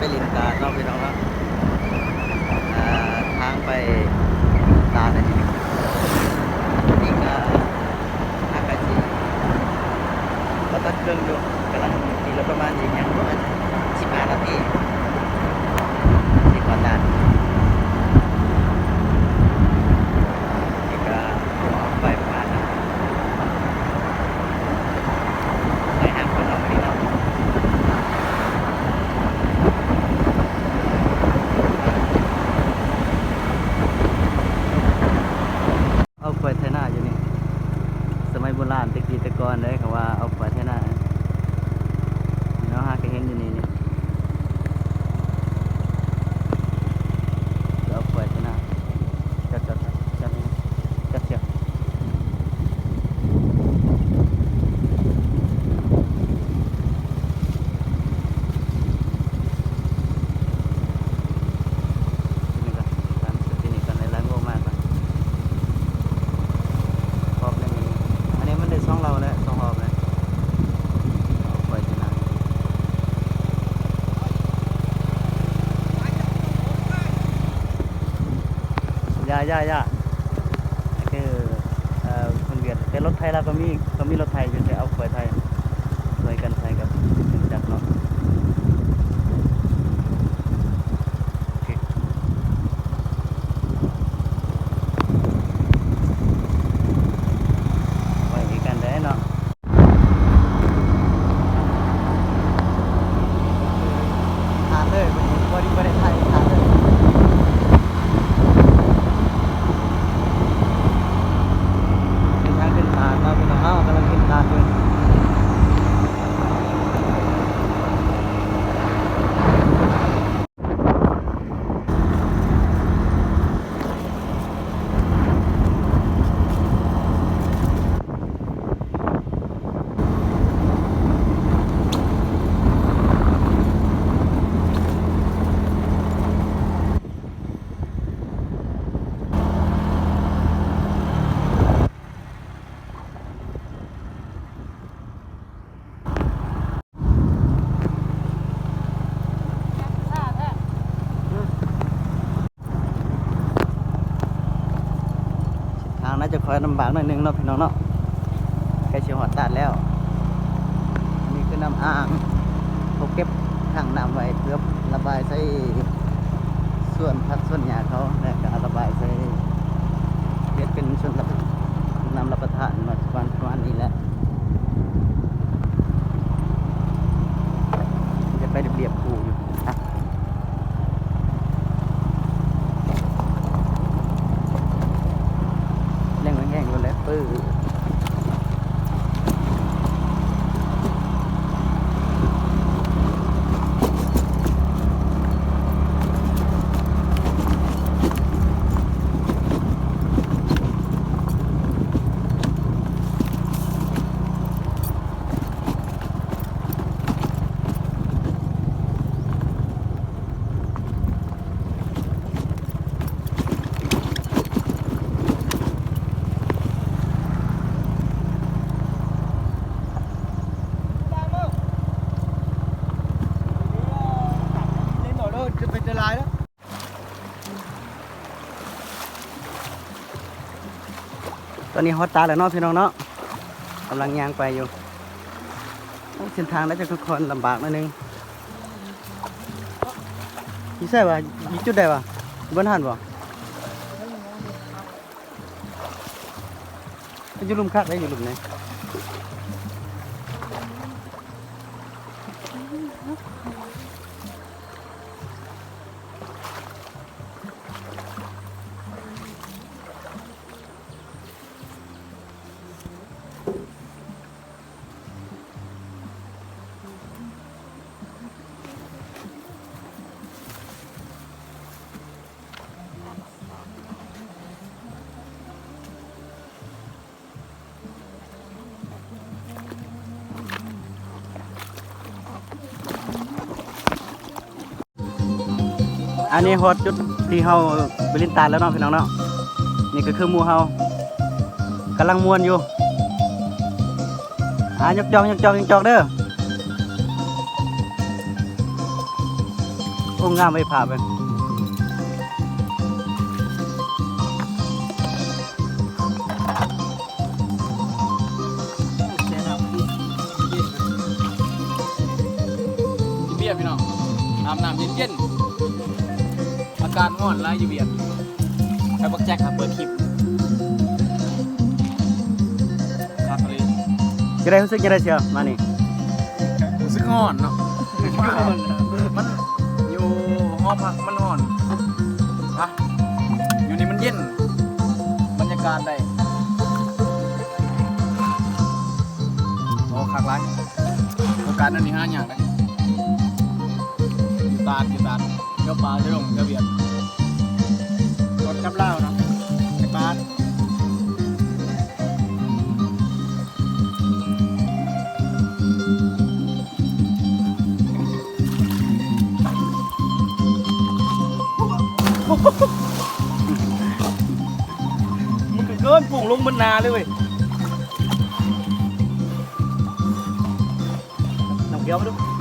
ไปลินกาเนาะพี่น้องเนาะทางไปตาดนี่นี่ก็อากาศดีก็ตัดเครื่องอยู่กำลังดีแล้วประมาณอีกอย่างประมาณ15 นาทีที่ก่อนนานนี่ก็ไปประมาณนั้นไปหาคนเราไม่ได้เนาะเอาไปไทยนาอยู่นี่สมัยโบราณตะกี้ตะกอนเลยเขาว่าเอาไปไทยนาเนาะฮะก็เห็นอยู่นี่นี่เอาไปไทยนาจัดเสียนี่ก็ตามสตินี่กันในร้านโง่มากเลยพอบเลยนี่อันนี้มันได้2 เราแล้ว2 หอบเลยเอาไปไทยนาย่าคือคนเวียดแต่รถไทยเราก็มีรถไทยอยู่แต่เอาไปไทยช่วยกันใช้กับจักรเนาะโอเคไว้อีกกันได้เนาะทานเลยวันนี้บ่ได้ไทยทานเลยเป็นทางขึ้นตาดเนาะพี่น้องเฮากำลังขึ้นตาดอยู่ทางน่าจะคอยลำบากหน่อยนึงเนาะพี่น้องเนาะใกล้ชิวหอดตาดแล้วอันนี้คือน้ำอ่างเขาเก็บถังน้ำไว้เพื่อระบายใส่ส่วนพักส่วนหญ้าเขาแล้วก็ระบายใส่เฮ็ดเป็นส่วนน้ำรับประทานมาประมาณนี้แหละจะไปเรียบๆคูอยู่อ่ะแรงแห้งๆอยู่แล้วปื้อตอนนี้ฮอตตาแล้วเนาะพี่น้องเนาะกำลังย่างไปอยู่เส้นทางน่าจะค่อนลำบากนิดนึงยี่ใช่ป่ะยี่จุดได้ป่ะบนหันป่ะอยู่ลุมคักได้อยู่ลุมไหนอันนี้ฮอตจุดที่เฮาไปลินตาแล้วเนาะพี่น้องเนาะนี่ก็คือหมู่เฮากำลังม่วนอยู่ยกจอกเด้อ งงามไปผ่าไปกินเบียร์พี่น้องอาบน้ำเย็นๆอาการง่อนไล่อยู่เบียร์ใครบักแจ็คครับเปิดคลิปครับเลย จะได้รู้สึกจะได้เชียวมานี่ รู้สึกง่อนเนาะมันอยู่ห้องพักมันง่อนอะอยู่นี่มันเย็นบรรยากาศได้โอ้คักไรโอกาสนั่นนี่ห้าอย่างเลยอยู่ตาดเจ้าปลาเจ้าหลงเจ้าเบียดรถกับเหล้าเนาะไอ้ปลามันเกินปุ่งลงบนนาเลยเว้ย น้ำเกี้ยวมาดู